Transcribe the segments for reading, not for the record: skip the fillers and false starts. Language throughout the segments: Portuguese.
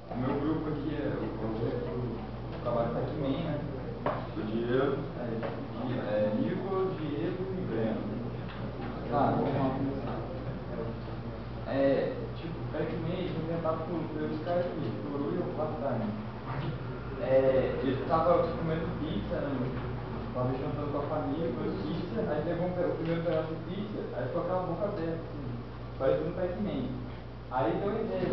O meu grupo aqui é o trabalho Pac-Man, né? O Diego. Nico, Diego e Breno. Tá, vamos lá começar. Tipo, Pac-Man foi inventado pelos caras aqui, Toru e o Platane. Ele tava comendo pizza, né? Tava jantando com a família, comendo pizza, aí pegou o primeiro pedaço de pizza, aí ficou aquela boca aberta, assim, parecendo um Pac-Man. Aí deu a ideia.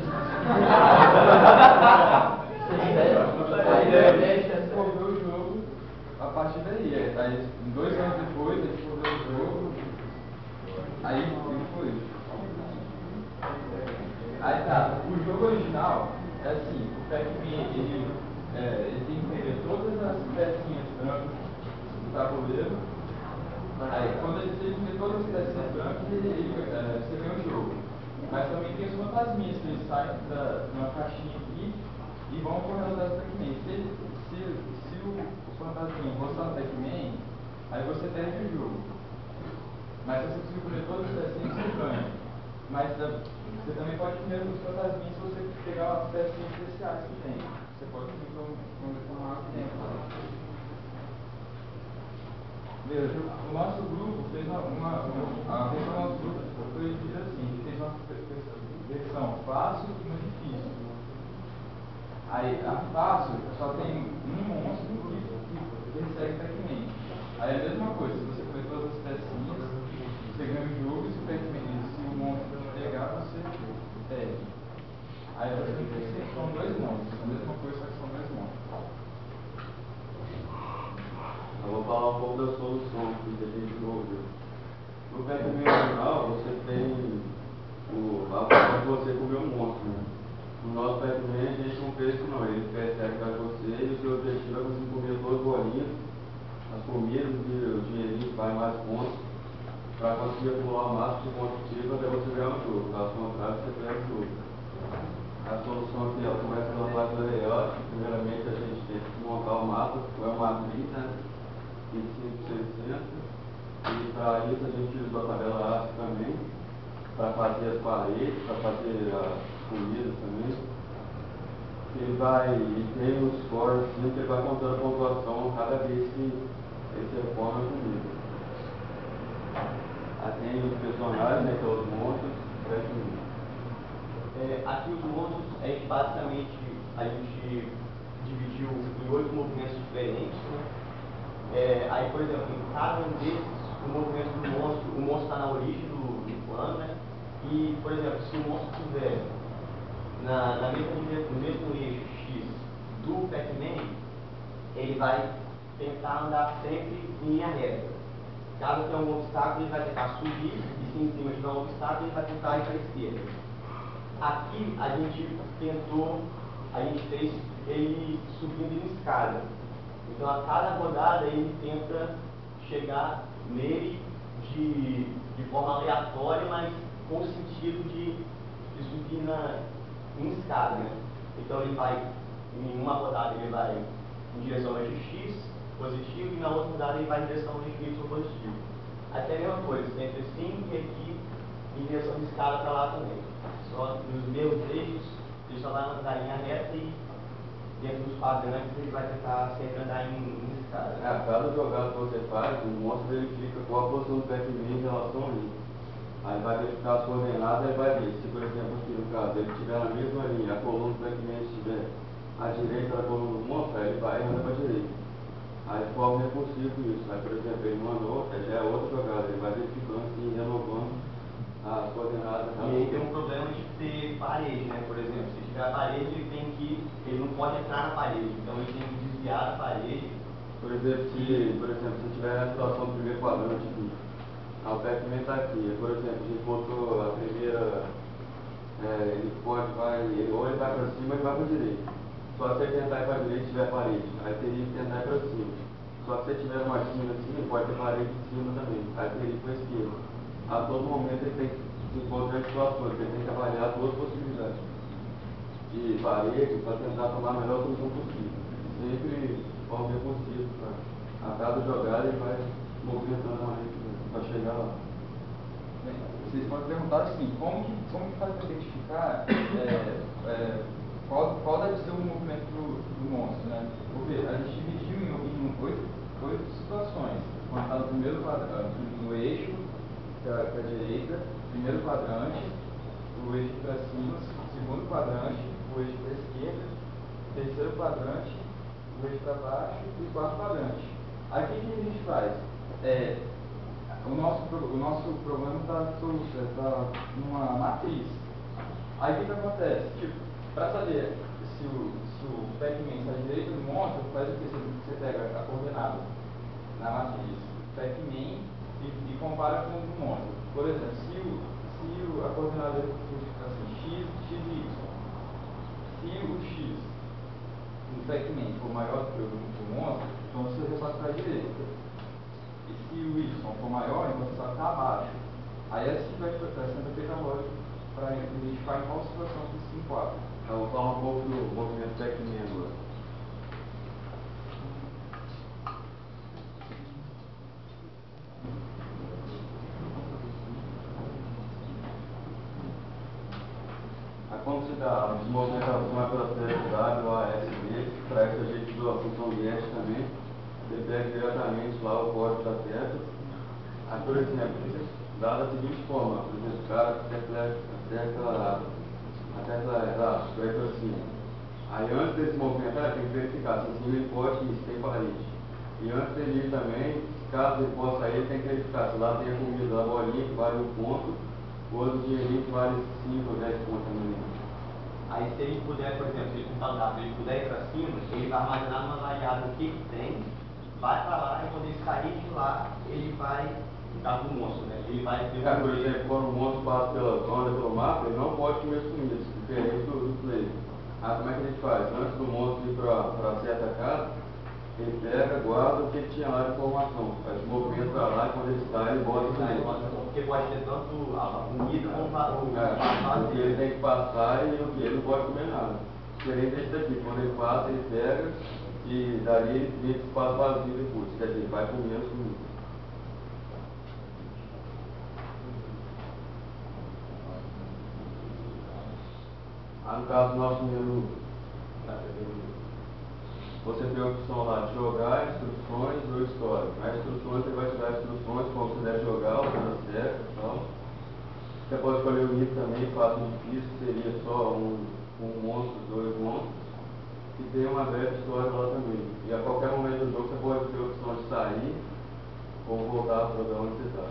Aí deu a ideia de desenvolver o jogo a partir daí. Aí, 2 anos depois, ele desenvolveu o jogo, aí foi. Aí tá, o jogo original é assim, o Pac-Man ele tem que pegar todas as pecinhas brancas do tabuleiro. Aí quando ele tem todas as pecinhas brancas, você ganha o jogo. Mas também tem os fantasminhas que eles saem de uma caixinha aqui e vão correr atrás do Pac-Man. Se o fantasminha encostar no Pac-Man, aí você perde o jogo. Mas se você conseguir comer todas as pecinhas, você ganha. Mas você também pode comer os fantasminhas se você pegar as pecinhas especiais que tem. Você pode comer com uma que tem. Veja, o nosso grupo fez a versão do nosso grupo foi dividida assim, fez uma versão fácil e uma difícil. Aí a fácil só tem um monstro que recebe Pac-Man. Aí é a mesma coisa, se você comer todas as pecinhas, você ganha o jogo, se o monstro te pegar, você perde. Aí são 2 monstros, a mesma coisa, só que são 2 monstros. Eu vou falar um pouco da solução que a gente desenvolveu. No Pac-Man original, você tem a forma de você comer um monstro, né? No nosso Pac-Man, a gente não fez isso não. Ele persegue para você e o seu objetivo é você comer 2 bolinhas, as comidas e o dinheirinho que vai mais pontos, para conseguir acumular o máximo de pontos possível até você ganhar o jogo. Caso contrário, você perde o jogo. A solução aqui, ela começa pela parte da layout. Primeiramente, a gente tem que montar o mapa, é uma matriz, né? 25.600, e para isso a gente usa a tabela ASCII também, para fazer as paredes, para fazer as comidas também. E tem os scores assim, que ele vai contando a pontuação cada vez que ele reforma a comida. Aí tem os personagens, né, que são os monstros, aqui os monstros, basicamente a gente dividiu em 8 movimentos diferentes, né? Aí, por exemplo, em cada um desses, o movimento do monstro, o monstro está na origem do plano, né? E, por exemplo, se o monstro estiver no mesmo eixo X do Pac-Man, ele vai tentar andar sempre em linha reta. Caso tenha um obstáculo, ele vai tentar subir, e se em cima tiver um obstáculo, ele vai tentar ir para a esquerda. Aqui a gente fez ele subindo em escada. Então a cada rodada ele tenta chegar nele de forma aleatória, mas com o sentido de subir em escada, né? Então ele vai, em uma rodada ele vai em direção ao eixo X positivo e na outra rodada ele vai em direção ao eixo Y positivo. Até a mesma coisa, entre assim e aqui em direção de escada para lá também. Só nos mesmos eixos, ele só vai andar em linha reta e dentro dos quadrantes ele vai tentar sempre andar em escada. A cada jogada que você faz, o monstro verifica qual a posição do Pac-Man em relação a ele. Aí vai verificar as coordenadas e vai ver. Se, por exemplo, aqui no caso, ele estiver na mesma linha, a coluna do Pac-Man estiver à direita da coluna do monstro, aí ele vai e anda para a direita. Aí forma recursivo isso. Aí, por exemplo, ele mandou, já é outra jogada, ele vai verificando e renovando as coordenadas. E aí tem um problema de ter parede, né? Por exemplo, se tiver a parede, ele não pode entrar na parede, então ele tem que desviar da parede. Por exemplo, se tiver na situação do primeiro quadrante aqui, o Pac-Man está aqui, por exemplo, a gente botou a primeira, ou ele vai para cima ou ele vai para a direita. Só se ele tentar ir para a direita e tiver parede, aí teria que tentar ir para cima. Só que se tiver uma esquina assim, pode ter parede em cima também, aí teria que ir para a esquerda. A todo momento ele tem que se encontrar em situações, ele tem que avaliar todas as possibilidades de parede para tentar tomar a melhor solução possível. Sempre de forma recursiva. A cada jogada ele vai movimentando a rede para chegar lá. Vocês podem perguntar assim, como que faz para identificar qual das para a direita, primeiro quadrante, o eixo para cima, segundo quadrante, o eixo para a esquerda, terceiro quadrante, o eixo para baixo e quarto quadrante. Aqui o que a gente faz? O nosso problema está numa matriz. Aí o que acontece? Tipo, para saber se o Pac-Man está à direita do monstro, faz o que? Você pega a coordenada na matriz Pac-Man e compara com o monstro. Por exemplo, se a coordenada for assim, x e y, se o x do Pac-Man for maior do que o do monstro, então você já passa para a direita. E se o y for maior, então você vai ficar abaixo. Aí assim vai sendo feita a lógica para identificar em qual situação você se enquadra. Eu vou falar um pouco do movimento Pac-Man agora. Quando você dá a movimentação é pela W, A, S, D, para isso a gente usa a função get também. Você pega diretamente lá o código da tecla. Aí, por exemplo, dá da seguinte forma, por exemplo, o cara a tecla vai para cima. Aí antes desse movimentar, tem que verificar se em cima ele pode ir, se tem parede. E antes dele ir também, caso ele possa ir, tem que verificar se lá tem a comida da bolinha que vale 1 ponto, o outro dinheirinho que vale 5 ou 10 pontos também. Aí se ele puder, por exemplo, ele com o ele puder ir para cima, ele vai armazenar numa variável o que tem, vai para lá e quando ele sair de lá, ele vai dar pro monstro, né? Ele vai ter por exemplo, quando o monstro passa pelo mapa, ele não pode comer as comidas, diferente do player. Como é que a gente faz? Antes do monstro ir para ser atacado, ele pega, guarda o que ele tinha lá de informação. Faz o movimento para lá e quando ele sai, ele bota tudo. Porque pode ter tanto a comida como o que ele tem que passar e o que ele não pode comer nada. Diferente desse daqui, quando ele passa, ele pega e dali ele deixa o espaço vazio depois. Quer dizer, ele vai comendo as comidas. No caso do nosso menu, você tem a opção lá de jogar, instruções ou história. Nas instruções ele vai te dar instruções como você deve jogar, o que certo e tal. Você pode escolher o nível também, fácil e difícil, que seria só um monstro, 2 monstros. E tem uma breve história lá também. E a qualquer momento do jogo você pode ter a opção de sair ou voltar para onde você está.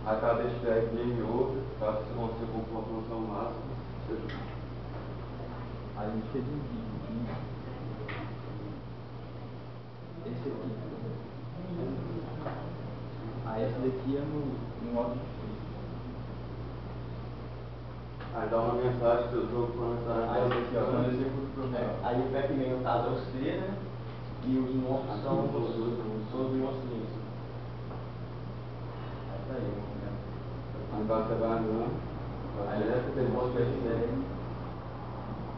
A cada hashtag game over, caso você consiga com pontuação máxima, você joga. A gente fez um vídeo. Esse aqui. Esse daqui é no modo difícil. Aí dá uma mensagem do jogo começar a quando executa o problema. Aí o Pac-Man no caso é o C, né? E os monstros são os monstrinhos. Aí tá aí, né? Aí você vai andando. Aí você pode perceber.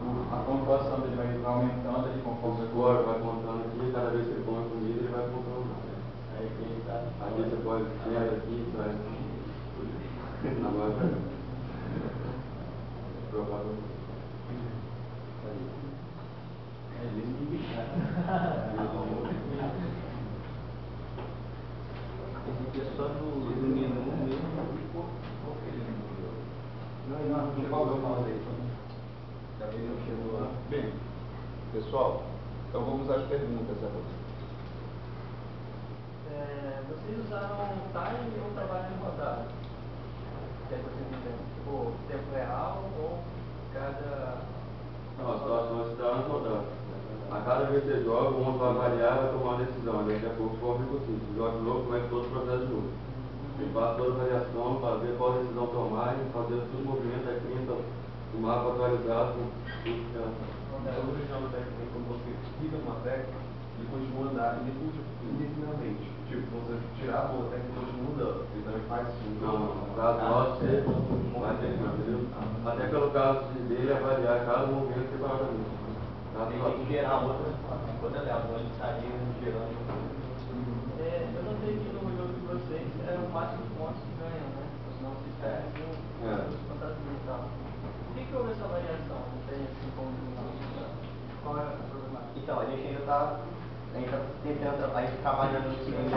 A pontuação dele vai aumentando ali conforme agora vai contando aqui, cada vez que ele come comida ele vai contando mais. Aí quem tá. Aqui você pode tirar aqui, sai aqui. Agora já. Provavelmente. Esse aqui é só do menu mesmo. Não falou mal dele. Talvez não chegou lá. Bem, pessoal, então vamos às perguntas agora. Vocês usaram time ou trabalho em rodada? Que vocês entendem? Tipo, tempo real ou cada... Não, a situação está na rodada. A cada vez que você joga, o mundo vai variar e vai tomar uma decisão. Daqui a pouco corre possível. Você joga de novo, começa todo o processo de novo. Ele faz toda a variação para ver qual decisão tomar e fazer todo o movimento aqui, então o mapa atualizado com tudo que ela faz. Todo original do Pac-Man, quando você clica numa tecla, ele continua a andar indefinidamente. Tipo, você tirar a bola, a tecla continua andando. Ele também faz isso. Não, no caso nosso, você vai ter que fazer. Até pelo caso dele, avaliar cada movimento separadamente. Tem que gerar outra dela, então ele estaria gerando. Eu notei que no jogo de vocês é o máximo de pontos que ganham, né? Senão vocês perdem os fantasmas e tal. Por que houve essa variação? Não tem assim como... Qual é a problemática? Então, a gente ainda está A gente está tentando, a gente trabalhando no seguinte.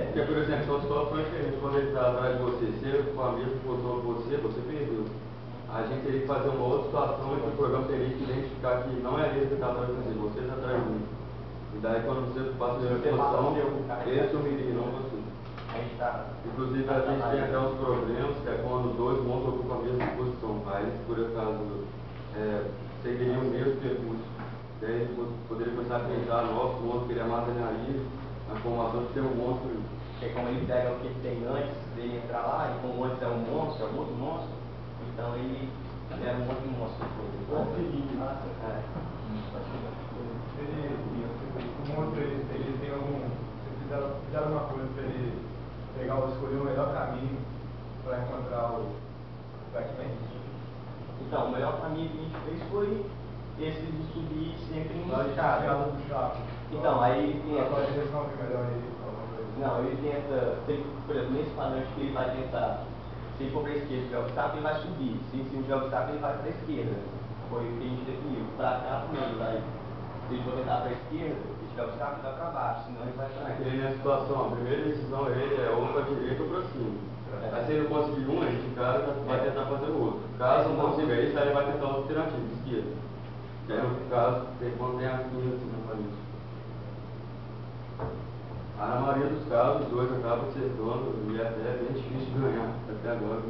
Porque, por exemplo, são situações diferentes. Quando ele está atrás de você, se o amigo botou você, você perdeu. A gente teria que fazer uma outra situação e o programa teria que identificar que não é ele que está atrás de você está atrás de mim. E daí, quando você passa a situação, ele sumiria, não você. Inclusive, a gente tem até uns problemas, que é quando dois monstros ocupam a mesma posição. Aí, por acaso, seguiriam o mesmo percurso. Daí, ele poderia começar a pensar, nossa, o monstro queria armazenar ali, a formação de ter um monstro. Porque como ele pega o que ele tem antes dele entrar lá, e como antes é um monstro, é um outro monstro, então ele era um outro monstro. O monstro, ele tem algum... Vocês fizeram uma coisa para ele pegar ou escolher o melhor caminho para encontrar o Pac-Man? Então, o melhor caminho que a gente fez foi esse de subir sempre em escada. Então, aí ele tem Agora eles não vêm melhor aí. Não, ele tenta, por exemplo, nesse quadrante que ele vai tentar, se ele for para a esquerda de obstáculo, ele vai subir. Se em cima de obstáculo, ele vai para a esquerda. Foi o que a gente definiu. Para cá também, ele vai. Se ele for tentar para a esquerda, se tiver obstáculo, ele vai para baixo, senão ele vai para Ele nessa situação, a primeira decisão dele é ou para a direita ou para cima. Aí se ele não conseguir um, ele cara vai tentar fazer o outro. Caso não consiga isso, aí ele vai tentar outra alternativa, esquerda. E aí no caso, ele mantém a linha assim na parede. Na maioria dos casos, os dois acabam acertando e até é bem difícil de ganhar. Até agora,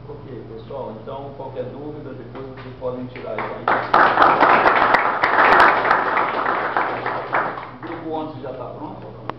Ok, pessoal, então qualquer dúvida, depois vocês podem tirar isso aí. O grupo 11 já